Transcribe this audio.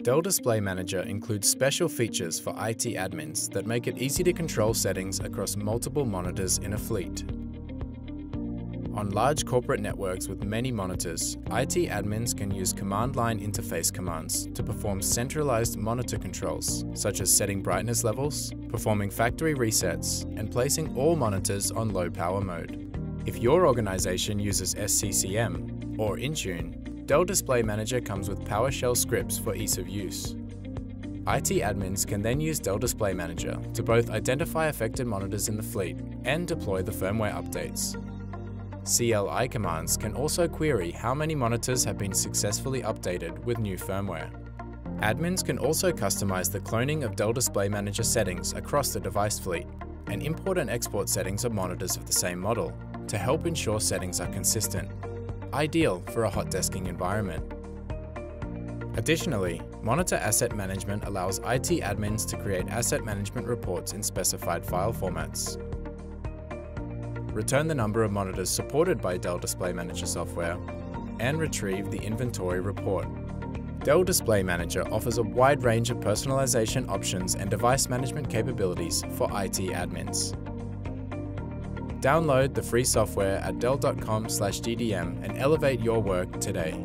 Dell Display Manager includes special features for IT admins that make it easy to control settings across multiple monitors in a fleet. On large corporate networks with many monitors, IT admins can use command line interface commands to perform centralized monitor controls, such as setting brightness levels, performing factory resets, and placing all monitors on low power mode. If your organization uses SCCM or Intune, Dell Display Manager comes with PowerShell Scripts for ease of use. IT admins can then use Dell Display Manager to both identify affected monitors in the fleet and deploy the firmware updates. CLI commands can also query how many monitors have been successfully updated with new firmware. Admins can also customize the cloning of Dell Display Manager settings across the device fleet and import and export settings of monitors of the same model to help ensure settings are consistent, ideal for a hot desking environment. Additionally, Monitor Asset Management allows IT admins to create asset management reports in specified file formats. Return the number of monitors supported by Dell Display Manager software, and retrieve the inventory report. Dell Display Manager offers a wide range of personalization options and device management capabilities for IT admins. Download the free software at dell.com/ddm and elevate your work today.